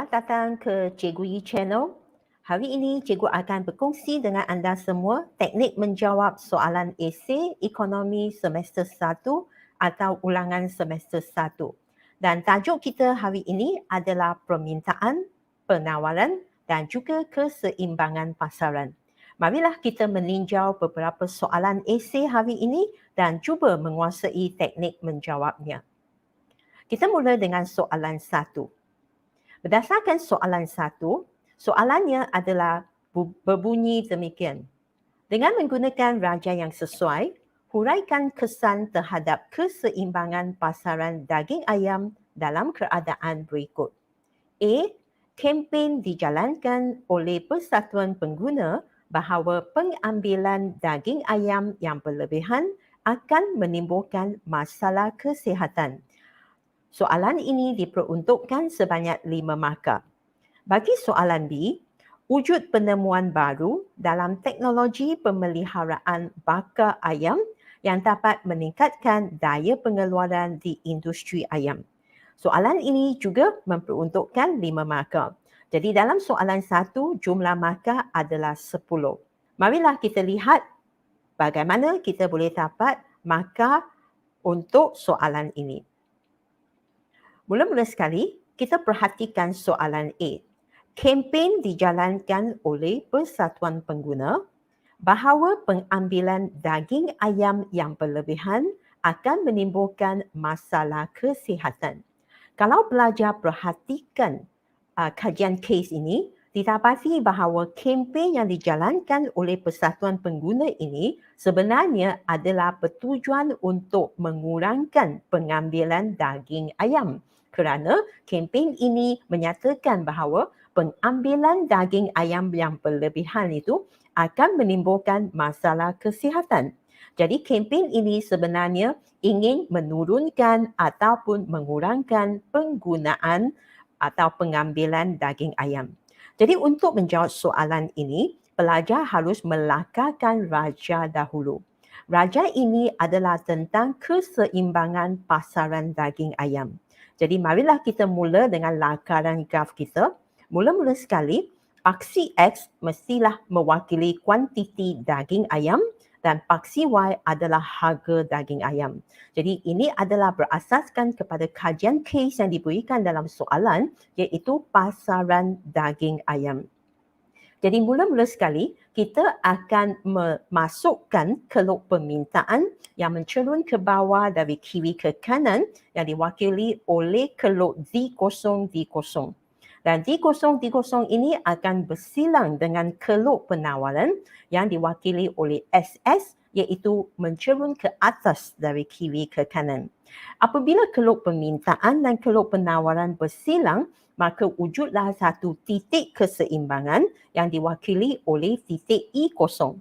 Selamat datang ke Cikgu Yi Channel. Hari ini Cikgu akan berkongsi dengan anda semua teknik menjawab soalan esei ekonomi semester 1 atau ulangan semester 1. Dan tajuk kita hari ini adalah permintaan, penawaran dan juga keseimbangan pasaran. Marilah kita meninjau beberapa soalan esei hari ini dan cuba menguasai teknik menjawabnya. Kita mula dengan soalan 1. Berdasarkan soalan 1, soalannya adalah berbunyi demikian. Dengan menggunakan raja yang sesuai, huraikan kesan terhadap keseimbangan pasaran daging ayam dalam keadaan berikut. A. Kempen dijalankan oleh Persatuan Pengguna bahawa pengambilan daging ayam yang berlebihan akan menimbulkan masalah kesihatan. Soalan ini diperuntukkan sebanyak 5 markah. Bagi soalan B, wujud penemuan baru dalam teknologi pemeliharaan bakar ayam yang dapat meningkatkan daya pengeluaran di industri ayam. Soalan ini juga memperuntukkan 5 markah. Jadi dalam soalan 1, jumlah markah adalah 10. Marilah kita lihat bagaimana kita boleh dapat markah untuk soalan ini. Mula-mula sekali, kita perhatikan soalan A. Kempen dijalankan oleh Persatuan Pengguna bahawa pengambilan daging ayam yang berlebihan akan menimbulkan masalah kesihatan. Kalau pelajar perhatikan kajian kes ini, didapati bahawa kempen yang dijalankan oleh Persatuan Pengguna ini sebenarnya adalah bertujuan untuk mengurangkan pengambilan daging ayam. Kerana kempen ini menyatakan bahawa pengambilan daging ayam yang berlebihan itu akan menimbulkan masalah kesihatan. Jadi kempen ini sebenarnya ingin menurunkan ataupun mengurangkan penggunaan atau pengambilan daging ayam. Jadi untuk menjawab soalan ini, pelajar harus melakarkan raja dahulu. Raja ini adalah tentang keseimbangan pasaran daging ayam. Jadi marilah kita mula dengan lakaran graf kita. Mula-mula sekali, paksi X mestilah mewakili kuantiti daging ayam dan paksi Y adalah harga daging ayam. Jadi ini adalah berasaskan kepada kajian kes yang diberikan dalam soalan iaitu pasaran daging ayam. Jadi mula-mula sekali, kita akan memasukkan keluk permintaan yang mencerun ke bawah dari kiri ke kanan yang diwakili oleh keluk D0, D0. Dan D0, D0 ini akan bersilang dengan keluk penawaran yang diwakili oleh SS iaitu mencerun ke atas dari kiri ke kanan. Apabila keluk permintaan dan keluk penawaran bersilang, maka wujudlah satu titik keseimbangan yang diwakili oleh titik I0.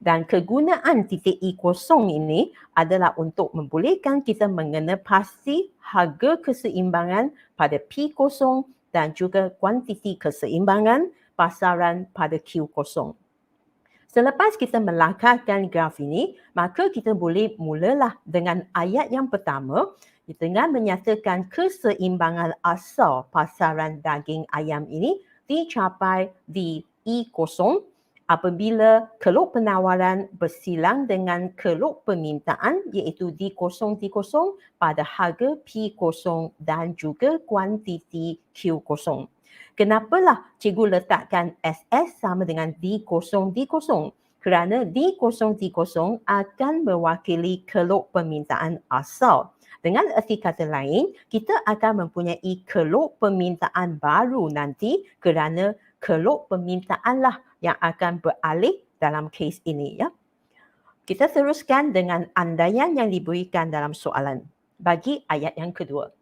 Dan kegunaan titik I0 ini adalah untuk membolehkan kita mengenal pasti harga keseimbangan pada P0 dan juga kuantiti keseimbangan pasaran pada Q0. Selepas kita melakarkan graf ini, maka kita boleh mulalah dengan ayat yang pertama dengan menyatakan keseimbangan asal pasaran daging ayam ini dicapai di I0 apabila keluk penawaran bersilang dengan keluk permintaan iaitu D0, D0 pada harga P0 dan juga kuantiti Q0. Kenapalah cikgu letakkan SS sama dengan D0, D0? Kerana D0, D0 akan mewakili keluk permintaan asal. Dengan erti kata lain, kita akan mempunyai keluk permintaan baru nanti kerana keluk permintaanlah yang akan beralih dalam kes ini. Ya. Kita teruskan dengan andaian yang diberikan dalam soalan. Bagi ayat yang kedua.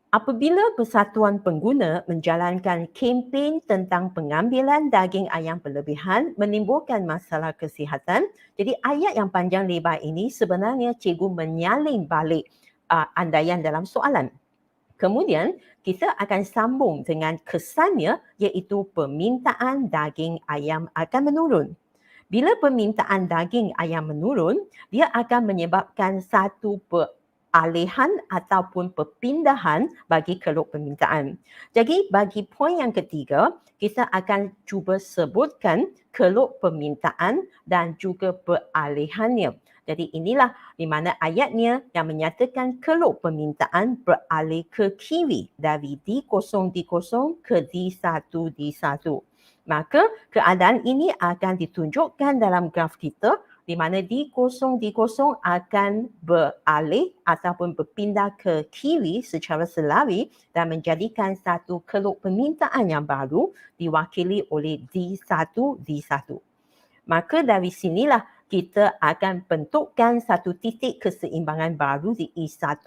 Apabila Persatuan Pengguna menjalankan kempen tentang pengambilan daging ayam berlebihan menimbulkan masalah kesihatan, jadi ayat yang panjang lebar ini sebenarnya cikgu menyalin balik andaian dalam soalan. Kemudian kita akan sambung dengan kesannya iaitu permintaan daging ayam akan menurun. Bila permintaan daging ayam menurun, dia akan menyebabkan satu peralihan ataupun perpindahan bagi keluk permintaan. Jadi bagi poin yang ketiga, kita akan cuba sebutkan keluk permintaan dan juga peralihannya. Jadi inilah di mana ayatnya yang menyatakan keluk permintaan beralih ke kiri dari D0 ke D1. Maka keadaan ini akan ditunjukkan dalam graf kita di mana D0 akan beralih ataupun berpindah ke kiri secara selari dan menjadikan satu keluk permintaan yang baru diwakili oleh D1. Maka dari sinilah kita akan bentukkan satu titik keseimbangan baru di E1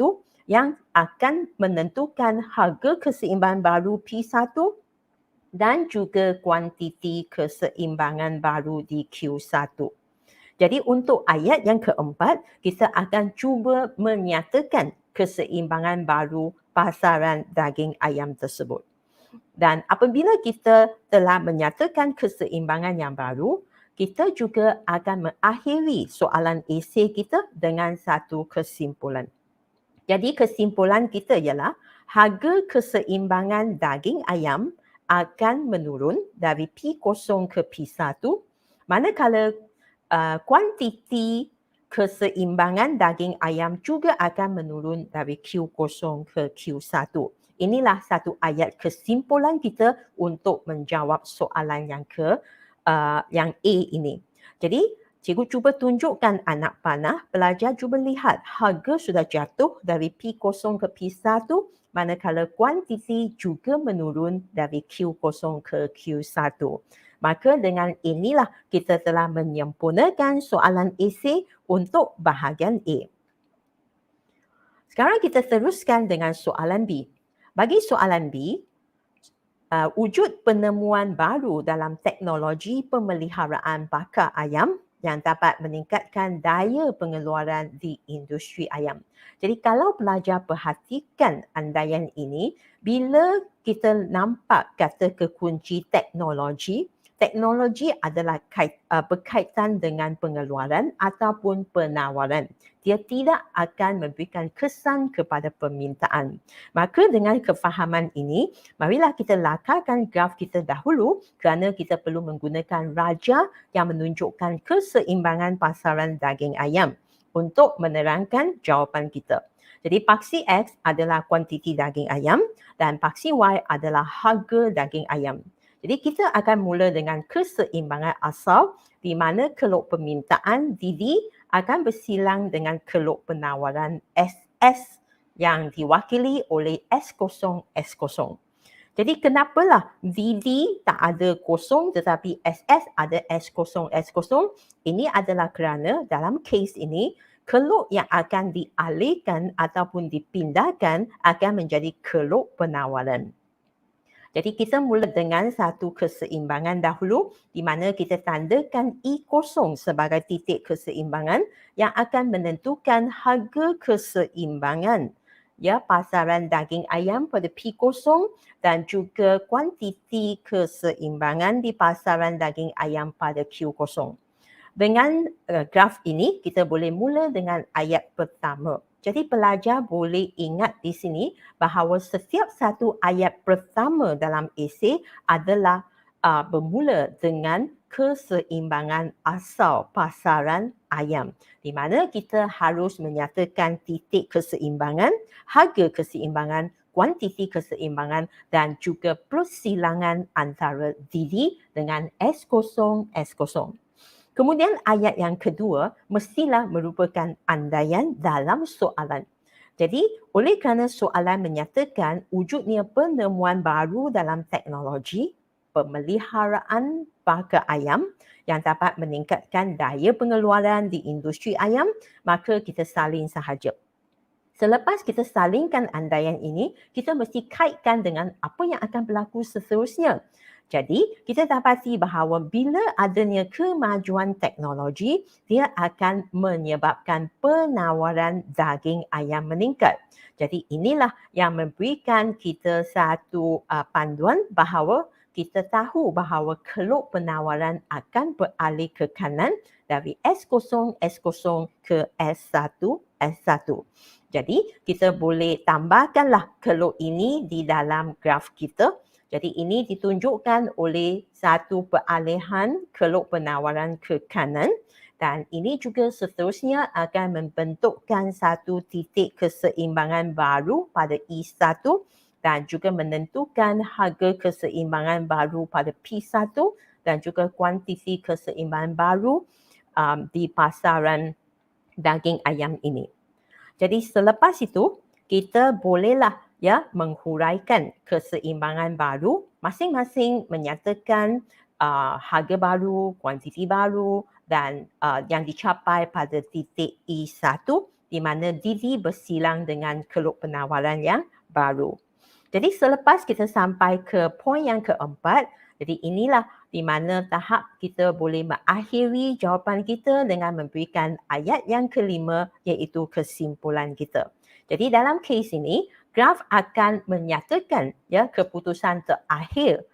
yang akan menentukan harga keseimbangan baru P1 dan juga kuantiti keseimbangan baru di Q1. Jadi untuk ayat yang keempat, kita akan cuba menyatakan keseimbangan baru pasaran daging ayam tersebut. Dan apabila kita telah menyatakan keseimbangan yang baru, kita juga akan mengakhiri soalan esei kita dengan satu kesimpulan. Jadi kesimpulan kita ialah harga keseimbangan daging ayam akan menurun dari P0 ke P1 manakala kuantiti keseimbangan daging ayam juga akan menurun dari Q0 ke Q1. Inilah satu ayat kesimpulan kita untuk menjawab soalan yang A ini. Jadi cikgu cuba tunjukkan anak panah, pelajar cuba lihat harga sudah jatuh dari P0 ke P1 manakala kuantiti juga menurun dari Q0 ke Q1. Maka dengan inilah kita telah menyempurnakan soalan esei untuk bahagian A. Sekarang kita teruskan dengan soalan B. Bagi soalan B, wujud penemuan baru dalam teknologi pemeliharaan bakar ayam yang dapat meningkatkan daya pengeluaran di industri ayam. Jadi kalau pelajar perhatikan andaian ini, bila kita nampak kata kekunci teknologi adalah berkaitan dengan pengeluaran ataupun penawaran. Dia tidak akan memberikan kesan kepada permintaan. Maka dengan kefahaman ini, marilah kita lakarkan graf kita dahulu kerana kita perlu menggunakan raja yang menunjukkan keseimbangan pasaran daging ayam untuk menerangkan jawapan kita. Jadi paksi X adalah kuantiti daging ayam dan paksi Y adalah harga daging ayam. Jadi kita akan mula dengan keseimbangan asal di mana keluk permintaan DD akan bersilang dengan keluk penawaran SS yang diwakili oleh S0. Jadi kenapalah DD tak ada kosong tetapi SS ada S0. Ini adalah kerana dalam kes ini keluk yang akan dialihkan ataupun dipindahkan akan menjadi keluk penawaran. Jadi kita mula dengan satu keseimbangan dahulu di mana kita tandakan E0 sebagai titik keseimbangan yang akan menentukan harga keseimbangan pasaran daging ayam pada P0 dan juga kuantiti keseimbangan di pasaran daging ayam pada Q0. Dengan graf ini kita boleh mula dengan ayat pertama. Jadi pelajar boleh ingat di sini bahawa setiap satu ayat pertama dalam esei adalah bermula dengan keseimbangan asal pasaran ayam. Di mana kita harus menyatakan titik keseimbangan, harga keseimbangan, kuantiti keseimbangan dan juga persilangan antara DD dengan S0. Kemudian ayat yang kedua mestilah merupakan andaian dalam soalan. Jadi oleh kerana soalan menyatakan wujudnya penemuan baru dalam teknologi pemeliharaan bakar ayam yang dapat meningkatkan daya pengeluaran di industri ayam, maka kita salin sahaja. Selepas kita salingkan andaian ini, kita mesti kaitkan dengan apa yang akan berlaku seterusnya. Jadi, kita dapati bahawa bila adanya kemajuan teknologi, dia akan menyebabkan penawaran daging ayam meningkat. Jadi, inilah yang memberikan kita satu panduan bahawa kita tahu bahawa keluk penawaran akan beralih ke kanan dari S0, S0 ke S1, S1. Jadi kita boleh tambahkanlah keluk ini di dalam graf kita. Jadi ini ditunjukkan oleh satu peralihan keluk penawaran ke kanan dan ini juga seterusnya akan membentukkan satu titik keseimbangan baru pada E1 dan juga menentukan harga keseimbangan baru pada P1 dan juga kuantiti keseimbangan baru di pasaran daging ayam ini. Jadi selepas itu kita bolehlah menghuraikan keseimbangan baru, masing-masing menyatakan harga baru, kuantiti baru dan yang dicapai pada titik E1 di mana Didi bersilang dengan keluk penawaran yang baru. Jadi selepas kita sampai ke poin yang keempat, jadi inilah di mana tahap kita boleh mengakhiri jawapan kita dengan memberikan ayat yang kelima iaitu kesimpulan kita. Jadi dalam kes ini, graf akan menyatakan keputusan terakhir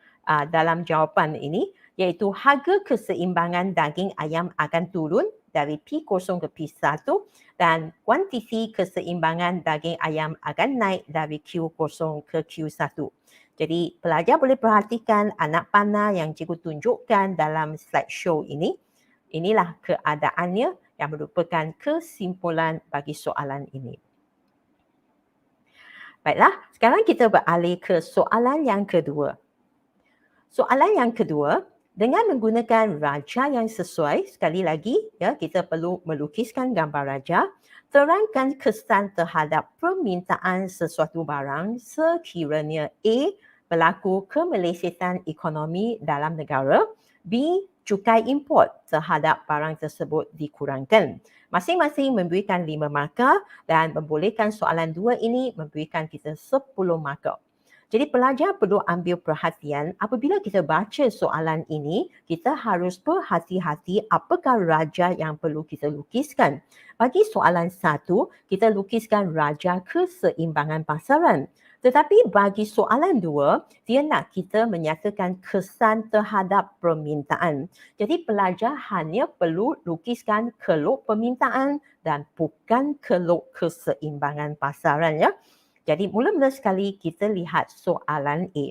dalam jawapan ini iaitu harga keseimbangan daging ayam akan turun dari P0 ke P1 dan kuantiti keseimbangan daging ayam akan naik dari Q0 ke Q1. Jadi pelajar boleh perhatikan anak panah yang cikgu tunjukkan dalam slideshow ini. Inilah keadaannya yang merupakan kesimpulan bagi soalan ini. Baiklah, sekarang kita beralih ke soalan yang kedua. Soalan yang kedua, dengan menggunakan raja yang sesuai, sekali lagi kita perlu melukiskan gambar raja, terangkan kesan terhadap permintaan sesuatu barang sekiranya A. berlaku kemelesitan ekonomi dalam negara, B. cukai import terhadap barang tersebut dikurangkan. Masing-masing memberikan 5 markah dan membolehkan soalan 2 ini memberikan kita 10 markah. Jadi pelajar perlu ambil perhatian apabila kita baca soalan ini, kita harus berhati-hati apakah raja yang perlu kita lukiskan. Bagi soalan 1, kita lukiskan raja keseimbangan pasaran. Tetapi bagi soalan 2, dia nak kita menyatakan kesan terhadap permintaan. Jadi pelajar hanya perlu lukiskan keluk permintaan dan bukan keluk keseimbangan pasaran ya. Jadi mula-mula sekali kita lihat soalan A.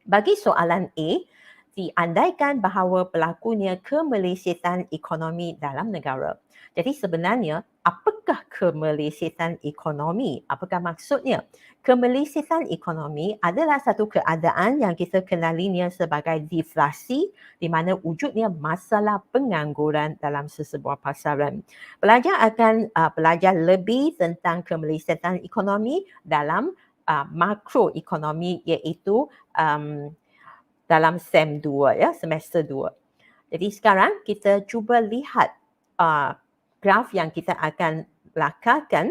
Bagi soalan A, diandaikan bahawa berlakunya kemelesitan ekonomi dalam negara. Jadi sebenarnya apakah kemelesitan ekonomi? Apakah maksudnya? Kemelesitan ekonomi adalah satu keadaan yang kita kenalinya sebagai deflasi di mana wujudnya masalah pengangguran dalam sesebuah pasaran. Pelajar akan belajar lebih tentang kemelesitan ekonomi dalam makroekonomi iaitu dalam SEM 2 semester 2. Jadi sekarang kita cuba lihat graf yang kita akan lakarkan.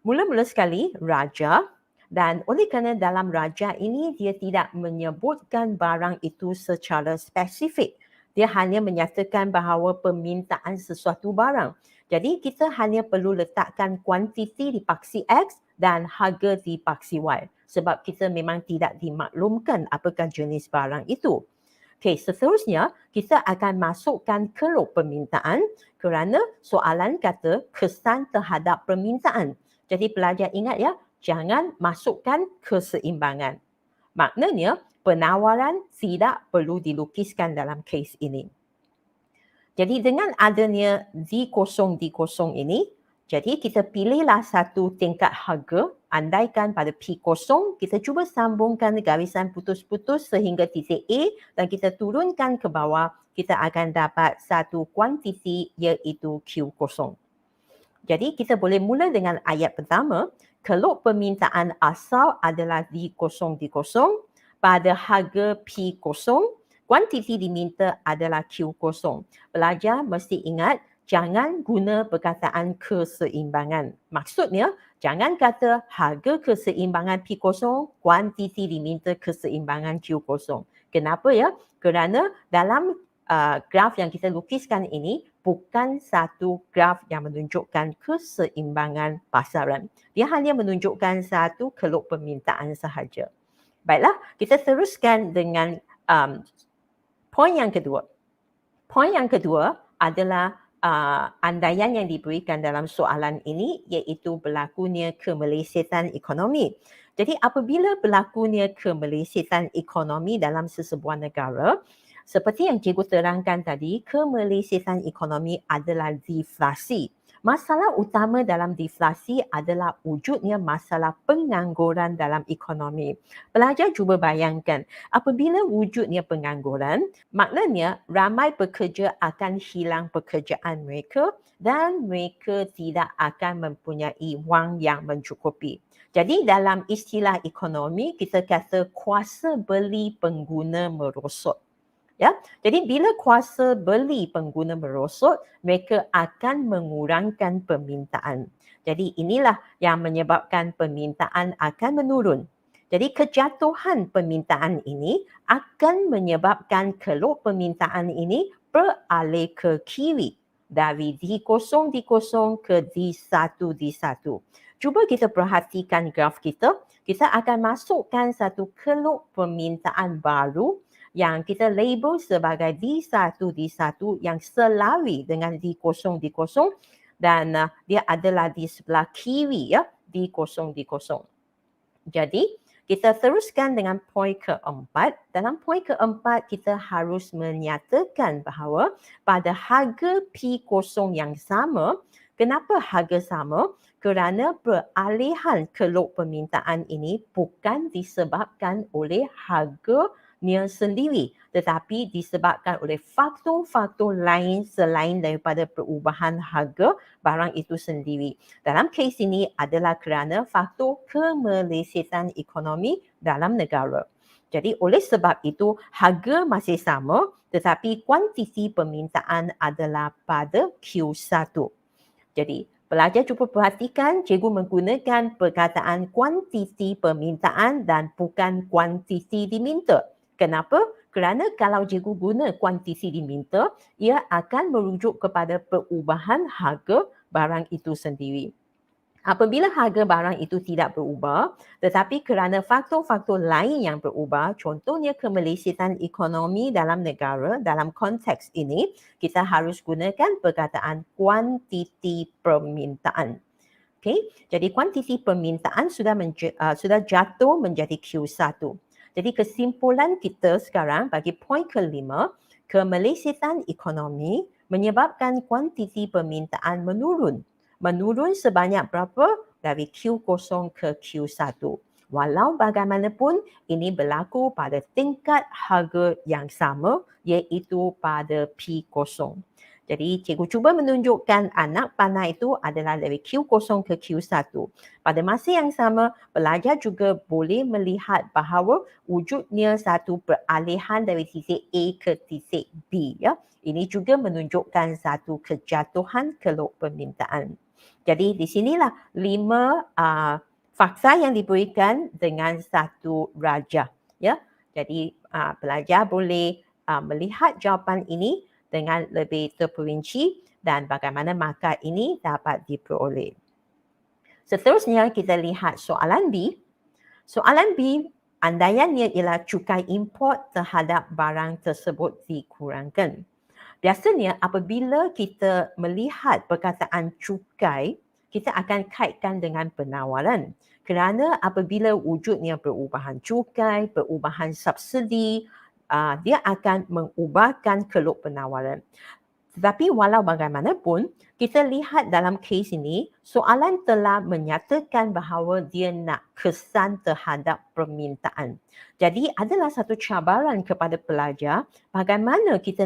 Mula-mula sekali raja dan oleh kerana dalam raja ini dia tidak menyebutkan barang itu secara spesifik. Dia hanya menyatakan bahawa permintaan sesuatu barang. Jadi kita hanya perlu letakkan kuantiti di paksi X dan harga di paksi Y. Sebab kita memang tidak dimaklumkan apakah jenis barang itu. Okey, seterusnya kita akan masukkan keluk permintaan kerana soalan kata kesan terhadap permintaan. Jadi pelajar ingat jangan masukkan keseimbangan. Maknanya penawaran tidak perlu dilukiskan dalam kes ini. Jadi dengan adanya D0 ini, jadi kita pilihlah satu tingkat harga, andaikan pada P0, kita cuba sambungkan garisan putus-putus sehingga titik A dan kita turunkan ke bawah, kita akan dapat satu kuantiti iaitu Q0. Jadi kita boleh mula dengan ayat pertama, keluk permintaan asal adalah D0 pada harga P0, kuantiti diminta adalah Q0. Pelajar mesti ingat, jangan guna perkataan keseimbangan. Maksudnya, jangan kata harga keseimbangan P0, kuantiti diminta keseimbangan Q0. Kenapa ya? Kerana dalam graf yang kita lukiskan ini bukan satu graf yang menunjukkan keseimbangan pasaran. Dia hanya menunjukkan satu keluk permintaan sahaja. Baiklah, kita teruskan dengan poin yang kedua. Poin yang kedua adalah andaian yang diberikan dalam soalan ini iaitu berlakunya kemelesetan ekonomi. Jadi apabila berlakunya kemelesetan ekonomi dalam sesebuah negara, seperti yang cikgu terangkan tadi, kemelesetan ekonomi adalah deflasi. Masalah utama dalam deflasi adalah wujudnya masalah pengangguran dalam ekonomi. Pelajar cuba bayangkan, apabila wujudnya pengangguran, maknanya ramai pekerja akan hilang pekerjaan mereka dan mereka tidak akan mempunyai wang yang mencukupi. Jadi dalam istilah ekonomi, kita kata kuasa beli pengguna merosot. Ya, jadi bila kuasa beli pengguna merosot, mereka akan mengurangkan permintaan. Jadi inilah yang menyebabkan permintaan akan menurun. Jadi kejatuhan permintaan ini akan menyebabkan keluk permintaan ini beralih ke kiri dari D0 ke D1. Cuba kita perhatikan graf kita. Kita akan masukkan satu keluk permintaan baru yang kita label sebagai D1 yang selari dengan D0 dan dia adalah di sebelah kiri ya, D0. Jadi kita teruskan dengan poin keempat. Dalam poin keempat kita harus menyatakan bahawa pada harga P0 yang sama, kenapa harga sama? Kerana peralihan keluk permintaan ini bukan disebabkan oleh harganya sendiri, tetapi disebabkan oleh faktor-faktor lain selain daripada perubahan harga barang itu sendiri. Dalam kes ini adalah kerana faktor kemelesetan ekonomi dalam negara. Jadi oleh sebab itu harga masih sama tetapi kuantiti permintaan adalah pada Q1. Jadi pelajar cuba perhatikan cikgu menggunakan perkataan kuantiti permintaan dan bukan kuantiti diminta. Kenapa? Kerana kalau cikgu guna kuantiti diminta, ia akan merujuk kepada perubahan harga barang itu sendiri. Apabila harga barang itu tidak berubah, tetapi kerana faktor-faktor lain yang berubah, contohnya kemelesetan ekonomi dalam negara, dalam konteks ini, kita harus gunakan perkataan kuantiti permintaan. Okay? Jadi kuantiti permintaan sudah jatuh menjadi Q1. Jadi kesimpulan kita sekarang bagi poin kelima, kemelesetan ekonomi menyebabkan kuantiti permintaan menurun. Menurun sebanyak berapa? Dari Q0 ke Q1. Walau bagaimanapun, ini berlaku pada tingkat harga yang sama, iaitu pada P0. Jadi cikgu cuba menunjukkan anak panah itu adalah dari Q0 ke Q1. Pada masa yang sama, pelajar juga boleh melihat bahawa wujudnya satu peralihan dari titik A ke titik B. Ya. Ini juga menunjukkan satu kejatuhan keluk permintaan. Jadi di sinilah 5 fakta yang diberikan dengan satu raja. Ya. Jadi pelajar boleh melihat jawapan ini dengan lebih terperinci dan bagaimana markah ini dapat diperoleh. Seterusnya kita lihat soalan B. Soalan B, andaiannya ialah cukai import terhadap barang tersebut dikurangkan. Biasanya apabila kita melihat perkataan cukai, kita akan kaitkan dengan penawaran. Kerana apabila wujudnya perubahan cukai, perubahan subsidi, dia akan mengubahkan keluk penawaran. Tetapi walau bagaimanapun, kita lihat dalam kes ini, soalan telah menyatakan bahawa dia nak kesan terhadap permintaan. Jadi adalah satu cabaran kepada pelajar bagaimana kita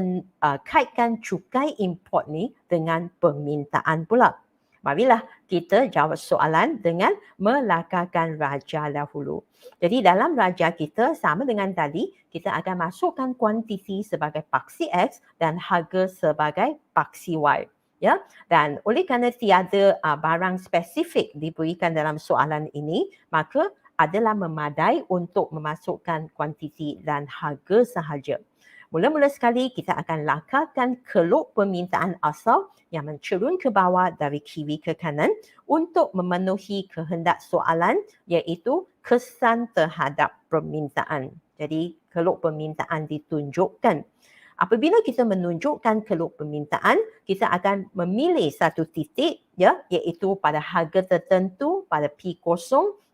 kaitkan cukai import ni dengan permintaan pula. Marilah kita jawab soalan dengan melakarkan raja dahulu. Jadi dalam raja kita sama dengan tadi, kita akan masukkan kuantiti sebagai paksi X dan harga sebagai paksi Y. Ya, dan oleh kerana tiada barang spesifik diberikan dalam soalan ini, maka adalah memadai untuk memasukkan kuantiti dan harga sahaja. Mula-mula sekali kita akan lakarkan keluk permintaan asal yang mencerun ke bawah dari kiri ke kanan untuk memenuhi kehendak soalan iaitu kesan terhadap permintaan. Jadi keluk permintaan ditunjukkan. Apabila kita menunjukkan keluk permintaan, kita akan memilih satu titik, ya, iaitu pada harga tertentu pada P0,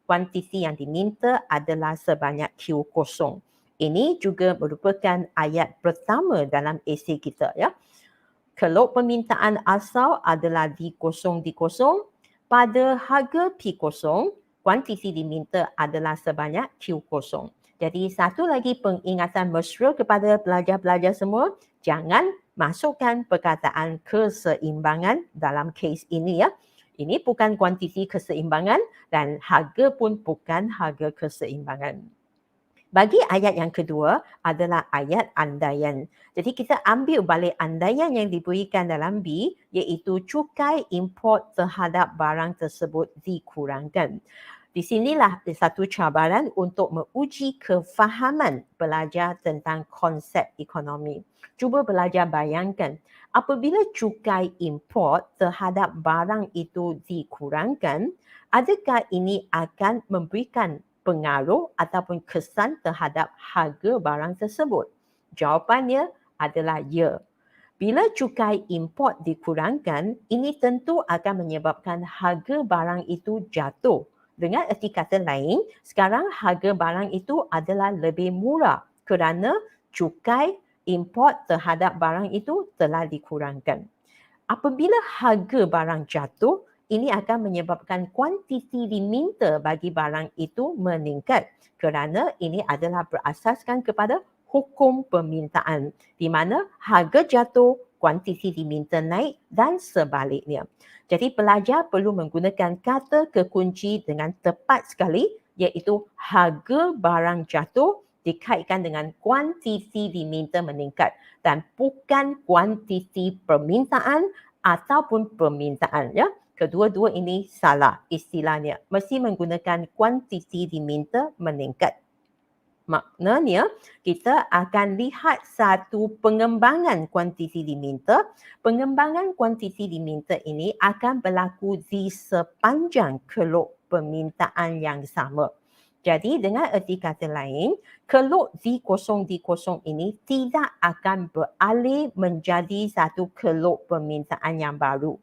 kuantiti yang diminta adalah sebanyak Q0. Ini juga merupakan ayat pertama dalam esei kita, ya. Keluk permintaan asal adalah D0 pada harga P0, kuantiti diminta adalah sebanyak Q0. Jadi satu lagi pengingatan mesra kepada pelajar-pelajar semua, jangan masukkan perkataan keseimbangan dalam kes ini, ya. Ini bukan kuantiti keseimbangan dan harga pun bukan harga keseimbangan. Bagi ayat yang kedua adalah ayat andaian. Jadi kita ambil balik andaian yang diberikan dalam B, iaitu cukai import terhadap barang tersebut dikurangkan. Di sinilah satu cabaran untuk menguji kefahaman pelajar tentang konsep ekonomi. Cuba belajar bayangkan, apabila cukai import terhadap barang itu dikurangkan, adakah ini akan memberikan pengaruh ataupun kesan terhadap harga barang tersebut? Jawapannya adalah ya. Bila cukai import dikurangkan, ini tentu akan menyebabkan harga barang itu jatuh. Dengan erti kata lain, sekarang harga barang itu adalah lebih murah kerana cukai import terhadap barang itu telah dikurangkan. Apabila harga barang jatuh, ini akan menyebabkan kuantiti diminta bagi barang itu meningkat kerana ini adalah berasaskan kepada hukum permintaan di mana harga jatuh, kuantiti diminta naik dan sebaliknya. Jadi pelajar perlu menggunakan kata kekunci dengan tepat sekali, iaitu harga barang jatuh dikaitkan dengan kuantiti diminta meningkat dan bukan kuantiti permintaan ataupun permintaan, ya. Kedua-dua ini salah istilahnya. Mesti menggunakan kuantiti diminta meningkat. Maknanya kita akan lihat satu pengembangan kuantiti diminta. Pengembangan kuantiti diminta ini akan berlaku di sepanjang keluk permintaan yang sama. Jadi dengan erti kata lain, keluk D0 ini tidak akan beralih menjadi satu keluk permintaan yang baru.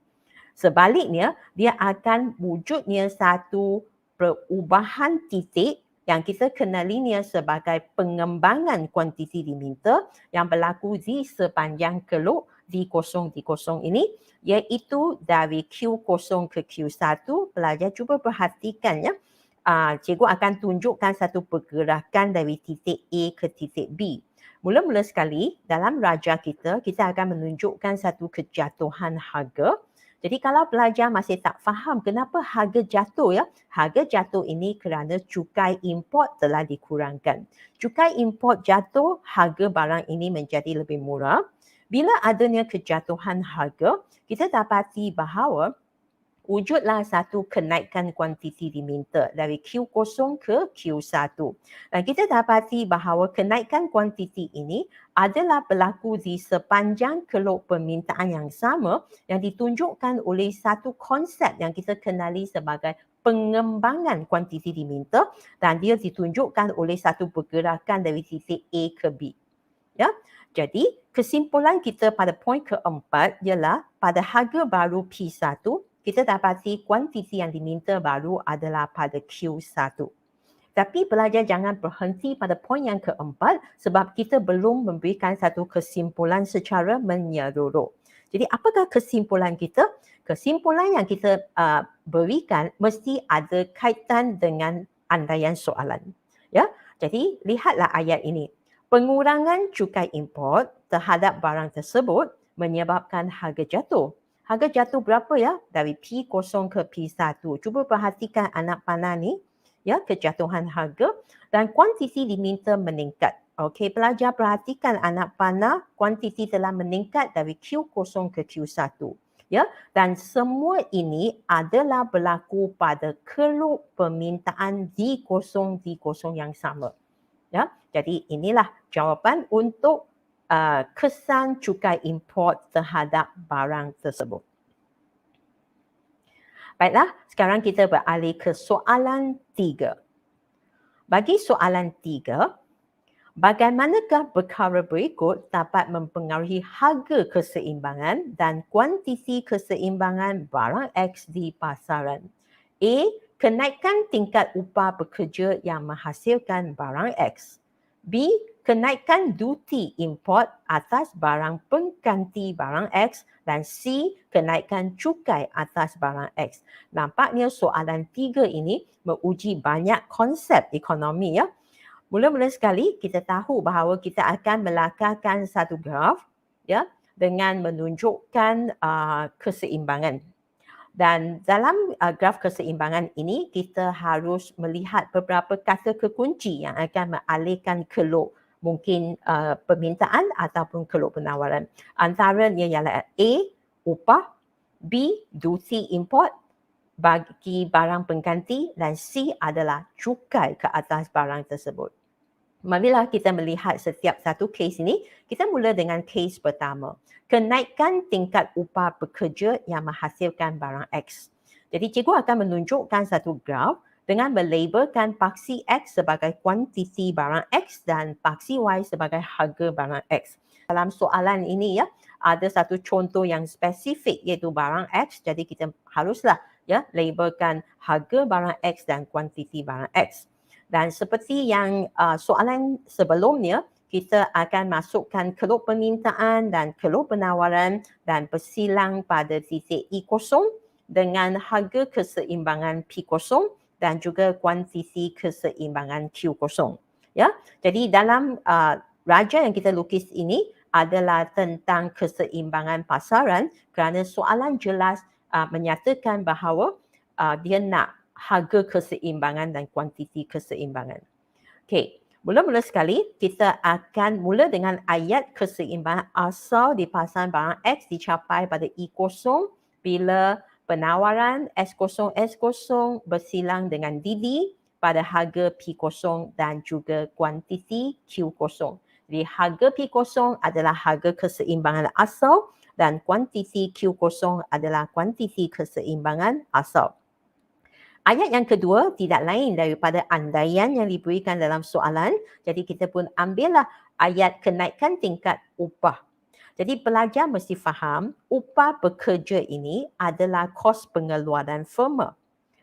Sebaliknya, dia akan wujudnya satu perubahan titik yang kita kenalinya sebagai pengembangan kuantiti diminta yang berlaku di sepanjang keluk D0 ini, iaitu dari Q0 ke Q1. Pelajar cuba perhatikan, ya. Cikgu akan tunjukkan satu pergerakan dari titik A ke titik B. Mula-mula sekali, dalam raja kita akan menunjukkan satu kejatuhan harga. Jadi kalau pelajar masih tak faham kenapa harga jatuh, ya, harga jatuh ini kerana cukai import telah dikurangkan. Cukai import jatuh, harga barang ini menjadi lebih murah. Bila adanya kejatuhan harga, kita dapati bahawa wujudlah satu kenaikan kuantiti diminta dari Q0 ke Q1. Dan kita dapati bahawa kenaikan kuantiti ini adalah berlaku di sepanjang keluk permintaan yang sama yang ditunjukkan oleh satu konsep yang kita kenali sebagai pengembangan kuantiti diminta dan dia ditunjukkan oleh satu pergerakan dari titik A ke B. Ya. Jadi kesimpulan kita pada poin keempat ialah pada harga baru P1, kita dapati kuantiti yang diminta baru adalah pada Q1. Tapi pelajar jangan berhenti pada poin yang keempat sebab kita belum memberikan satu kesimpulan secara menyeluruh. Jadi apakah kesimpulan kita? Kesimpulan yang kita berikan mesti ada kaitan dengan andaian soalan. Ya, jadi lihatlah ayat ini. Pengurangan cukai import terhadap barang tersebut menyebabkan harga jatuh. Harga jatuh berapa, ya? Dari P0 ke P1. Cuba perhatikan anak panah ni, ya, kejatuhan harga dan kuantiti diminta meningkat. Okey, pelajar perhatikan anak panah, kuantiti telah meningkat dari Q0 ke Q1. Ya, dan semua ini adalah berlaku pada keluk permintaan D0 yang sama. Ya, jadi inilah jawapan untuk kesan cukai import terhadap barang tersebut. Baiklah, sekarang kita beralih ke soalan 3. Bagi soalan 3, Bagaimanakah perkara berikut dapat mempengaruhi harga keseimbangan dan kuantiti keseimbangan barang X di pasaran? A. Kenaikan tingkat upah pekerja yang menghasilkan barang X. B. Kenaikan duty import atas barang pengganti barang X. Dan C. Kenaikan cukai atas barang X. Nampaknya soalan 3 ini menguji banyak konsep ekonomi ya. Mula-mula sekali kita tahu bahawa kita akan melakarkan satu graf ya dengan menunjukkan keseimbangan. Dan dalam graf keseimbangan ini kita harus melihat beberapa kata kekunci yang akan mengalihkan kelok mungkin permintaan ataupun kelok penawaran. Antaranya ialah A. upah, B. duty import bagi barang pengganti dan C adalah cukai ke atas barang tersebut. Marilah kita melihat setiap satu kes ini. Kita mula dengan kes pertama. Kenaikan tingkat upah pekerja yang menghasilkan barang X. Jadi cikgu akan menunjukkan satu graf dengan melabelkan paksi X sebagai kuantiti barang X dan paksi Y sebagai harga barang X. Dalam soalan ini ya, ada satu contoh yang spesifik iaitu barang X. Jadi kita haruslah ya labelkan harga barang X dan kuantiti barang X. Dan seperti yang soalan sebelumnya, kita akan masukkan kelok permintaan dan kelok penawaran dan bersilang pada titik E0 dengan harga keseimbangan P0 dan juga kuantiti keseimbangan Q0. Ya, jadi dalam raja yang kita lukis ini adalah tentang keseimbangan pasaran kerana soalan jelas menyatakan bahawa dia nak harga keseimbangan dan kuantiti keseimbangan. Okey, mula-mula sekali kita akan mula dengan ayat keseimbangan asal di pasaran barang X dicapai pada E0 bila penawaran S0 bersilang dengan DD pada harga P0 dan juga kuantiti Q0. Jadi harga P0 adalah harga keseimbangan asal dan kuantiti Q0 adalah kuantiti keseimbangan asal. Ayat yang kedua tidak lain daripada andaian yang diberikan dalam soalan. Jadi kita pun ambillah ayat kenaikan tingkat upah. Jadi pelajar mesti faham upah pekerja ini adalah kos pengeluaran firma.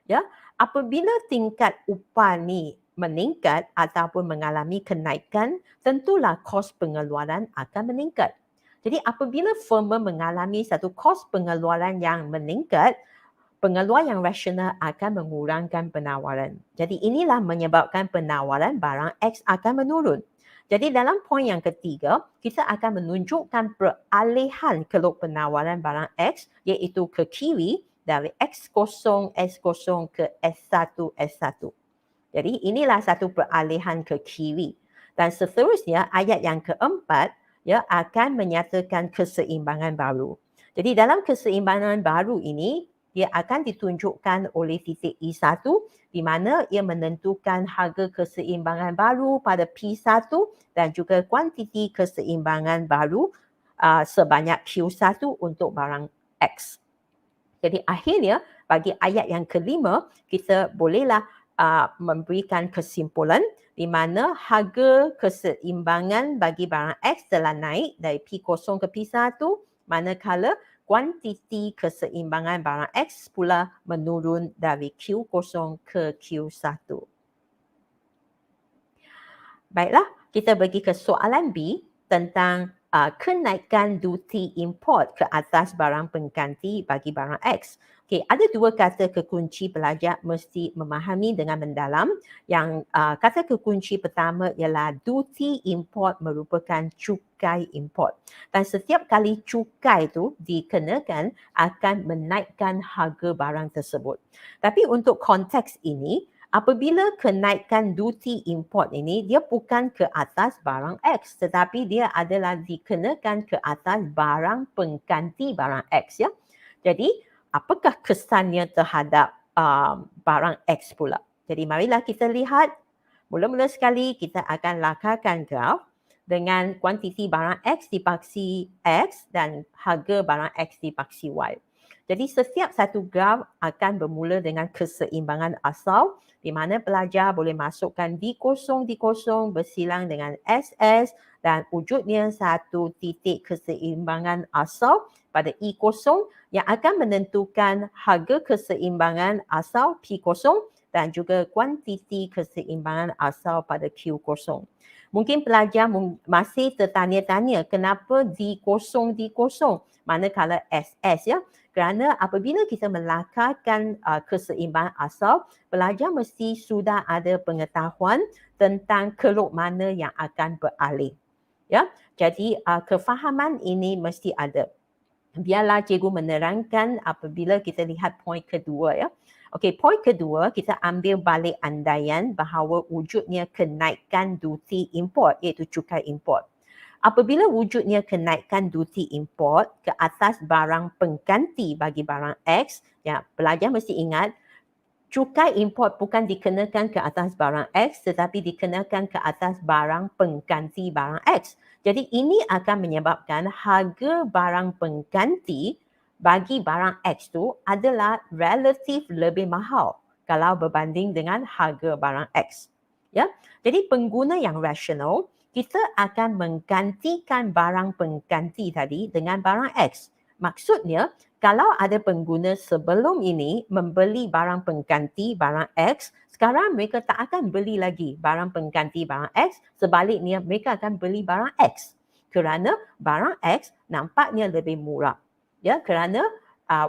Ya, apabila tingkat upah ni meningkat ataupun mengalami kenaikan, tentulah kos pengeluaran akan meningkat. Jadi apabila firma mengalami satu kos pengeluaran yang meningkat, pengeluar yang rasional akan mengurangkan penawaran. Jadi inilah menyebabkan penawaran barang X akan menurun. Jadi dalam poin yang ketiga, kita akan menunjukkan peralihan kelok penawaran barang X iaitu ke kiri dari X0, S0 ke S1, S1. Jadi inilah satu peralihan ke kiri. Dan seterusnya ayat yang keempat ya akan menyatakan keseimbangan baru. Jadi dalam keseimbangan baru ini dia akan ditunjukkan oleh titik E1 di mana ia menentukan harga keseimbangan baru pada P1 dan juga kuantiti keseimbangan baru sebanyak Q1 untuk barang X. Jadi akhirnya bagi ayat yang kelima kita bolehlah memberikan kesimpulan di mana harga keseimbangan bagi barang X telah naik dari P0 ke P1 manakala kuantiti keseimbangan barang X pula menurun dari Q0 ke Q1. Baiklah, kita pergi ke soalan B tentang kenaikan duty import ke atas barang pengganti bagi barang X. Okey, ada dua kata kekunci pelajar mesti memahami dengan mendalam. Yang kata kekunci pertama ialah duty import merupakan cukai import. Dan setiap kali cukai itu dikenakan akan menaikkan harga barang tersebut. Tapi untuk konteks ini, apabila kenaikan duty import ini dia bukan ke atas barang X tetapi dia adalah dikenakan ke atas barang pengganti barang X ya. Jadi apakah kesannya terhadap barang X pula? Jadi marilah kita lihat. Mula-mula sekali kita akan lakarkan graf dengan kuantiti barang X dipaksi X dan harga barang X dipaksi Y. Jadi setiap satu graf akan bermula dengan keseimbangan asal di mana pelajar boleh masukkan D0 bersilang dengan SS dan wujudnya satu titik keseimbangan asal pada E0 yang akan menentukan harga keseimbangan asal P0 dan juga kuantiti keseimbangan asal pada Q0. Mungkin pelajar masih tertanya-tanya kenapa D0 manakala SS ya. Kerana apabila kita melakarkan keseimbangan asal, pelajar mesti sudah ada pengetahuan tentang keluk mana yang akan beralih. Ya, jadi kefahaman ini mesti ada. Biarlah cikgu menerangkan apabila kita lihat poin kedua ya. Okey, poin kedua kita ambil balik andaian bahawa wujudnya kenaikan duty import iaitu cukai import. Apabila wujudnya kenaikan duty import ke atas barang pengganti bagi barang X, ya pelajar mesti ingat cukai import bukan dikenakan ke atas barang X tetapi dikenakan ke atas barang pengganti barang X. Jadi ini akan menyebabkan harga barang pengganti bagi barang X tu adalah relatif lebih mahal kalau berbanding dengan harga barang X. Ya. Jadi pengguna yang rasional, kita akan menggantikan barang pengganti tadi dengan barang X. Maksudnya, kalau ada pengguna sebelum ini membeli barang pengganti barang X, sekarang mereka tak akan beli lagi barang pengganti barang X, sebaliknya mereka akan beli barang X kerana barang X nampaknya lebih murah. Ya, kerana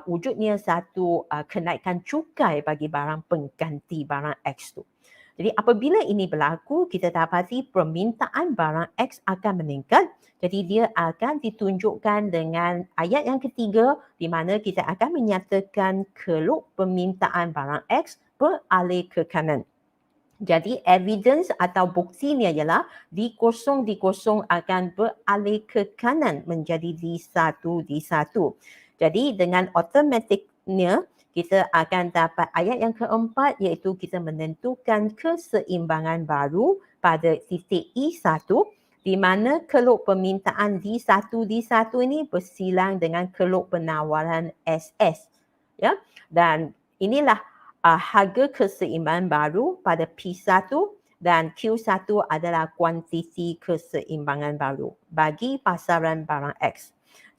wujudnya satu kenaikan cukai bagi barang pengganti barang X tu. Jadi apabila ini berlaku, kita dapati permintaan barang X akan meningkat. Jadi dia akan ditunjukkan dengan ayat yang ketiga di mana kita akan menyatakan keluk permintaan barang X beralih ke kanan. Jadi evidence atau buktinya ialah D0 akan beralih ke kanan menjadi D1. Jadi dengan automatiknya kita akan dapat ayat yang keempat iaitu kita menentukan keseimbangan baru pada titik E1 di mana keluk permintaan D1 ini bersilang dengan keluk penawaran SS. Ya, dan inilah harga keseimbangan baru pada P1 dan Q1 adalah kuantiti keseimbangan baru bagi pasaran barang X.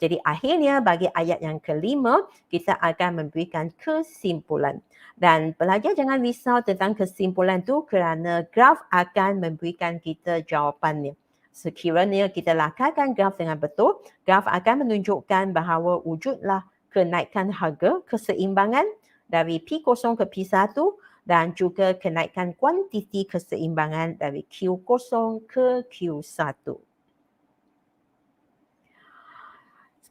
Jadi akhirnya bagi ayat yang kelima, kita akan memberikan kesimpulan. Dan pelajar jangan risau tentang kesimpulan tu kerana graf akan memberikan kita jawapannya. Sekiranya kita lakarkan graf dengan betul, graf akan menunjukkan bahawa wujudlah kenaikan harga keseimbangan dari P0 ke P1 dan juga kenaikan kuantiti keseimbangan dari Q0 ke Q1.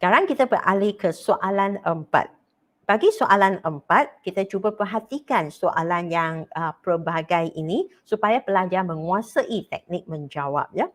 Sekarang kita beralih ke soalan 4. Bagi soalan 4, kita cuba perhatikan soalan yang pelbagai ini supaya pelajar menguasai teknik menjawab. Ya.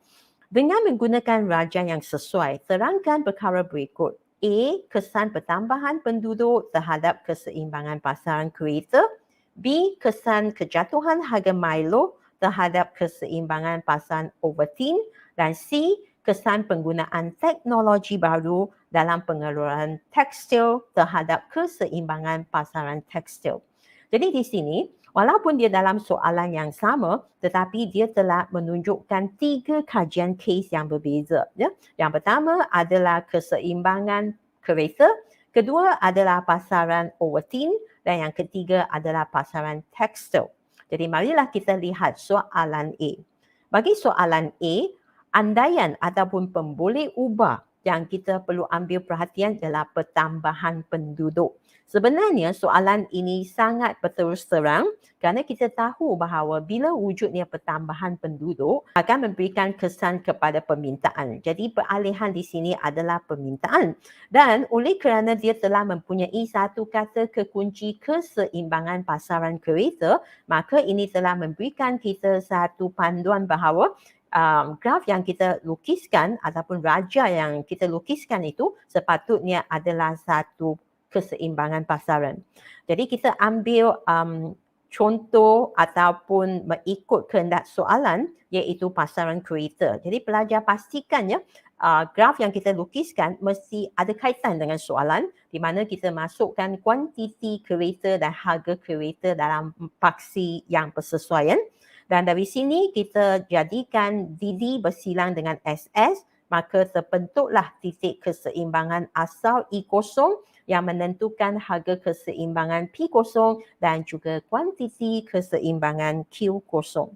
Dengan menggunakan raja yang sesuai, terangkan perkara berikut. A. Kesan pertambahan penduduk terhadap keseimbangan pasaran kereta. B. Kesan kejatuhan harga Milo terhadap keseimbangan pasaran Ovaltine. Dan C. Kesan penggunaan teknologi baru dalam pengeluaran tekstil terhadap keseimbangan pasaran tekstil. Jadi di sini, walaupun dia dalam soalan yang sama, tetapi dia telah menunjukkan 3 kajian kes yang berbeza. Ya. Yang pertama adalah keseimbangan kereta, kedua adalah pasaran Ovaltine dan yang ketiga adalah pasaran tekstil. Jadi marilah kita lihat soalan A. Bagi soalan A, andaian ataupun pemboleh ubah yang kita perlu ambil perhatian adalah pertambahan penduduk. Sebenarnya soalan ini sangat berterus terang kerana kita tahu bahawa bila wujudnya pertambahan penduduk akan memberikan kesan kepada permintaan. Jadi peralihan di sini adalah permintaan. Dan oleh kerana dia telah mempunyai satu kata kekunci keseimbangan pasaran kereta, maka ini telah memberikan kita satu panduan bahawa graf yang kita lukiskan ataupun raja yang kita lukiskan itu sepatutnya adalah satu keseimbangan pasaran. Jadi kita ambil contoh ataupun mengikut kehendak soalan iaitu pasaran kereta. Jadi pelajar pastikan ya graf yang kita lukiskan mesti ada kaitan dengan soalan di mana kita masukkan kuantiti kereta dan harga kereta dalam paksi yang bersesuaian. Dan dari sini kita jadikan DD bersilang dengan SS, maka terbentuklah titik keseimbangan asal E0 yang menentukan harga keseimbangan P0 dan juga kuantiti keseimbangan Q0.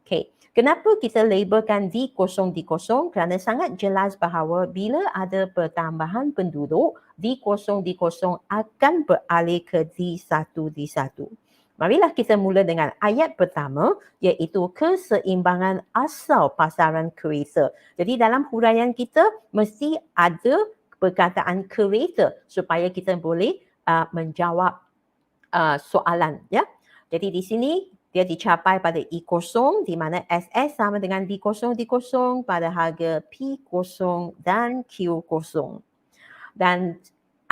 Okey, kenapa kita labelkan D0 D0? Kerana sangat jelas bahawa bila ada pertambahan penduduk, D0 akan beralih ke D1 D1. Marilah kita mula dengan ayat pertama, iaitu keseimbangan asal pasaran kereta. Jadi dalam huraian kita mesti ada perkataan kereta supaya kita boleh menjawab soalan, ya. Jadi di sini dia dicapai pada E0 di mana SS sama dengan D0 pada harga P0 dan Q0. Dan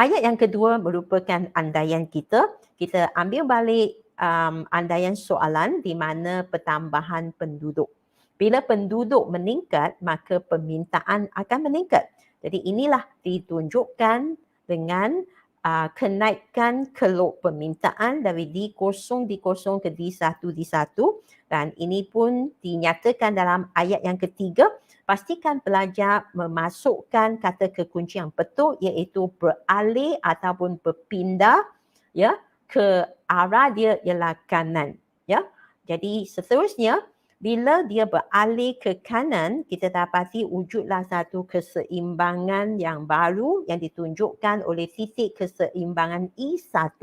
ayat yang kedua merupakan andaian kita. Kita ambil balik andaian soalan di mana pertambahan penduduk. Bila penduduk meningkat, maka permintaan akan meningkat. Jadi inilah ditunjukkan dengan kenaikan keluk permintaan dari D0 ke D1 dan ini pun dinyatakan dalam ayat yang ketiga. Pastikan pelajar memasukkan kata kekunci yang betul iaitu beralih ataupun berpindah ya ke arah dia ialah kanan ya. Jadi seterusnya bila dia beralih ke kanan, kita dapati wujudlah satu keseimbangan yang baru yang ditunjukkan oleh titik keseimbangan E1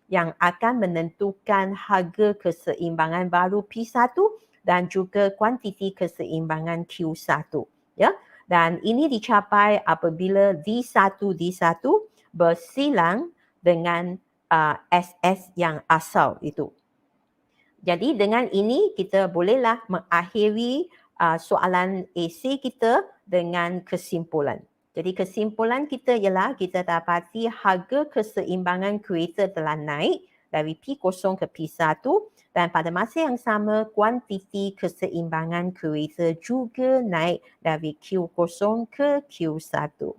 yang akan menentukan harga keseimbangan baru P1 dan juga kuantiti keseimbangan Q1. Ya? Dan ini dicapai apabila D1 bersilang dengan SS yang asal itu. Jadi dengan ini kita bolehlah mengakhiri soalan AC kita dengan kesimpulan. Jadi kesimpulan kita ialah kita dapati harga keseimbangan kereta telah naik dari P0 ke P1 dan pada masa yang sama kuantiti keseimbangan kereta juga naik dari Q0 ke Q1.